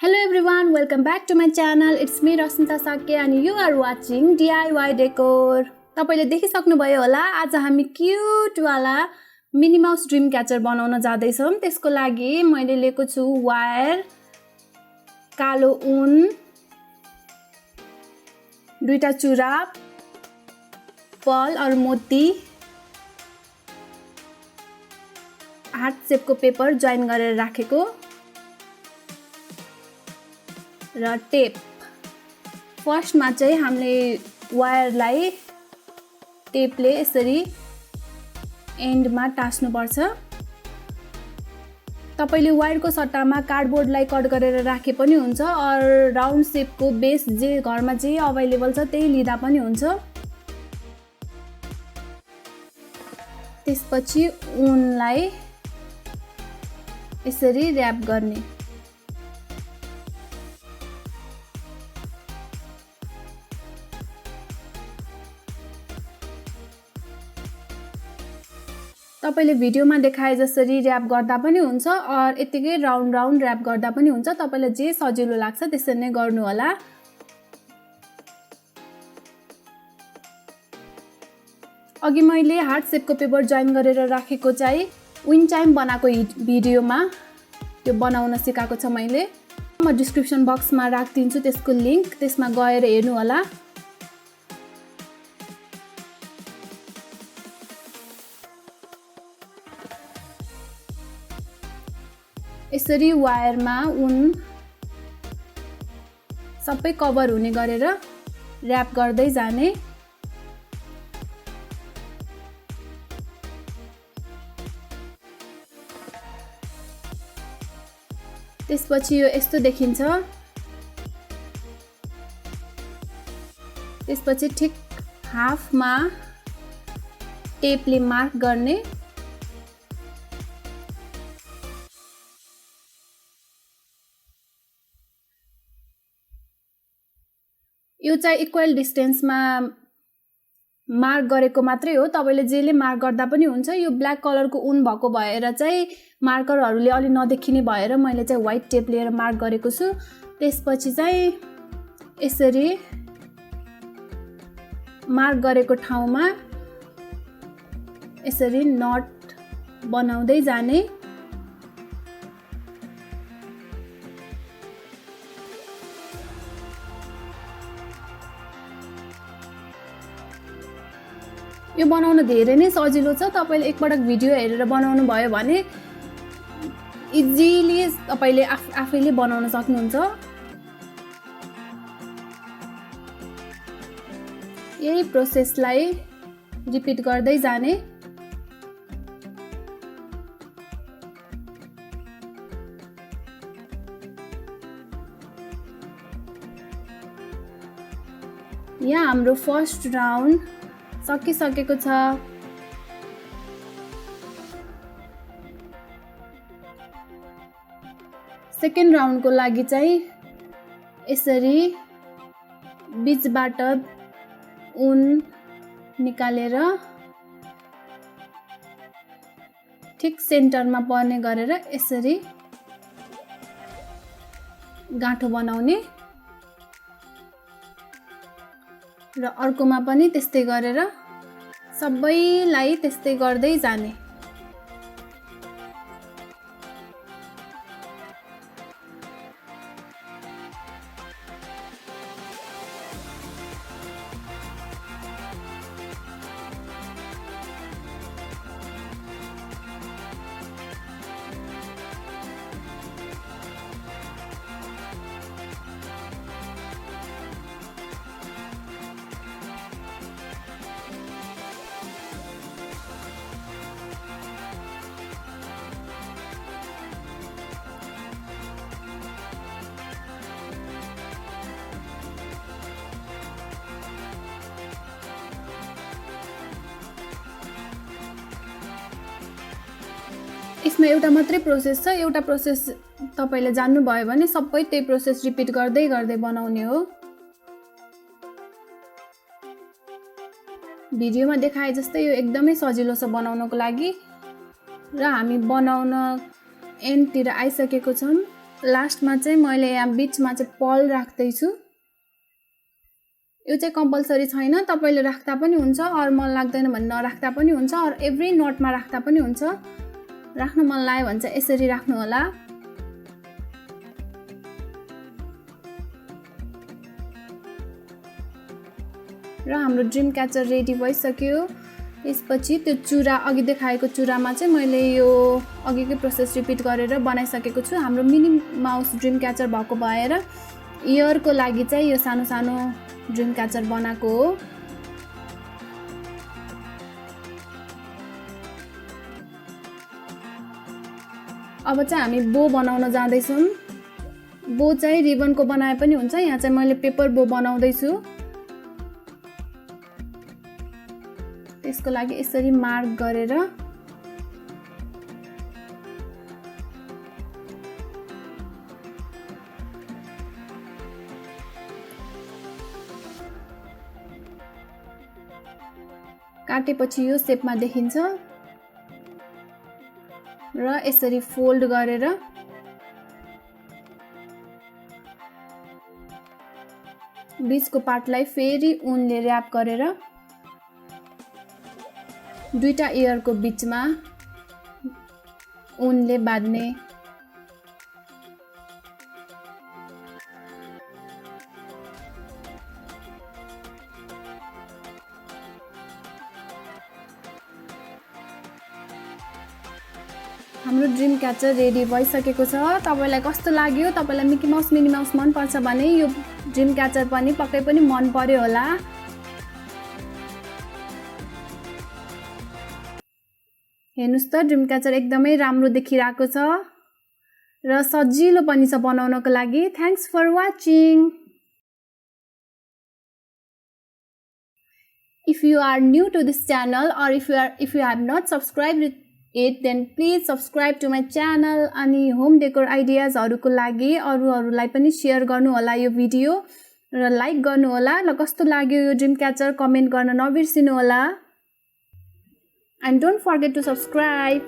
Hello everyone, welcome back to my channel. It's me Rasmita Sakya and you are watching DIY Decor. तपाईले देखिसक्नुभयो होला आज हामी cute वाला Minnie Mouse dream catcher बनाउन जाँदै छौं। त्यसको लागि मैले लिएको छु वायर, कालो ऊन, दुईटा चुरा, पर्ल और मोती, हार्ट शेपको पेपर जोइन गरेर राखेको र टेप। फर्स्टमा चाहिँ हामीले वायरलाई टेपले यसरी एन्डमा टास्नु पर्छ। तपाईले वायरको सट्टामा कार्डबोर्डलाई कट गरेर राखे पनि हुन्छ और राउन्ड शेपको बेस जे घरमा जे अवेलेबल छ त्यही लिदा पनि हुन्छ। त्यसपछि ऊनलाई यसरी र्याप गर्ने। तपाईले भिडियोमा देखाए जसरी र्याप गर्दा पनि हुन्छ और यतिकै राउन्ड राउन्ड र्याप गर्दा पनि हुन्छ। तपाईलाई जे सजिलो लाग्छ त्यसरी नै गर्नु होला। अघि मैले हार्ट शेपको पेपर जोइन गरेर राखेको चाहिँ विन्ड चाइम बनाएको भिडियोमा त्यो बनाउन सिकाएको छ मैले। म डिस्क्रिप्सन बक्समा राख्दिन्छु त्यसको लिंक, त्यसमा गएर हेर्नु होला। यसरी वायरमा ऊन सबै कभर हुने गरेर र्याप गर्दै जाने। त्यसपछि यो यस्तो देखिन्छ। त्यसपछि ठिक हाफमा टेपले मार्क गर्ने। यो चाहिँ इक्वल डिस्टेन्समा मार्क गरेको मात्रै हो। तपाईले जेले मार्क गर्दा पनि हुन्छ। यो ब्ल्याक कलरको ऊन भएको भएर चाहिँ मार्करहरूले अलि नदेखिने भएर मैले चाहिँ व्हाइट टेप लिएर मार्क गरेको छु। त्यसपछि चाहिँ यसरी मार्क गरेको ठाउँमा यसरी नट बनाउँदै जाने। यो बनाउन धेरै नै सजिलो छ। तपाईले एकपटक भिडियो हेरेर बनाउनु भयो भने इजिली तपाईले आफैले बनाउन सक्नुहुन्छ। यही प्रोसेसलाई रिपिट गर्दै जाने। यहाँ हाम्रो फर्स्ट राउन्ड सकिसकेको छ। सेकेन्ड राउन्डको लागि चाहिँ यसरी बीचबाट ऊन निकालेर ठिक सेन्टरमा पर्ने गरेर यसरी गाँठो बनाउने र अर्कोमा पनि त्यस्तै गरेर सबैलाई त्यस्तै गर्दै जाने। यसमा एउटा मात्रै प्रोसेस छ। एउटा प्रोसेस तपाईले जान्नु भयो भने सबै त्यही प्रोसेस रिपिट गर्दै गर्दै बनाउने हो। भिडियोमा देखाए जस्तै यो एकदमै सजिलो छ बनाउनको लागि र हामी बनाउन एन्डतिर आइसकेको छौं। लास्टमा चाहिँ मैले यहाँ बीचमा चाहिँ पर्ल राख्दैछु। यो चाहिँ कम्पलसरी छैन, तपाईले राख्दा पनि हुन्छ, अरू मन लाग्दैन भने नराख्दा पनि हुन्छ, अरू एभ्री नटमा राख्दा पनि हुन्छ। राख्न मन लाग्यो भने चाहिँ यसरी राख्नु होला। र हाम्रो ड्रिम क्याचर रेडी भइसक्यो। त्यसपछि त्यो चुरा अघि देखाएको चुरामा चाहिँ मैले यो अघिकै प्रोसेस रिपिट गरेर बनाइसकेको छु। हाम्रो मिनी माउस ड्रिम क्याचर भएको भएर इयरको लागि चाहिँ यो सानो सानो ड्रिम क्याचर बनाएको हो। अब चाहिँ हामी बो बनाउन जाँदैछौँ। बो चाहिँ रिबनको बनाए पनि हुन्छ। यहाँ चाहिँ मैले पेपर बो बनाउँदैछु। त्यसको लागि यसरी मार्क गरेर काटेपछि यो शेपमा देखिन्छ र यसरी फोल्ड गरेर बीचको पार्टलाई फेरि ऊनले र्याप गरेर दुईटा इयरको बीचमा ऊनले बाँध्ने। हाम्रो ड्रिम क्याचर रेडी भइसकेको छ। तपाईलाई कस्तो लाग्यो? तपाईलाई मिकी माउस मिनी माउस मन पर्छ भने यो ड्रिम क्याचर पनि पक्कै पनि मन पर्यो होला। हेर्नुस् त ड्रिम क्याचर एकदमै राम्रो देखिरहेको छ र सजिलो पनि छ बनाउनको लागि। Thanks for watching. If you are new to this channel or if you have not subscribed it, then please subscribe to my channel। अनि होम डेकोर आइडियाजहरुको लागि अरूहरुलाई पनि शेयर गर्नु होला यो भिडियो र लाइक गर्नु होला। ल कस्तो लाग्यो यो ड्रिम क्याचर कमेन्ट गर्न नबिर्सिनु होला। And don't forget to subscribe।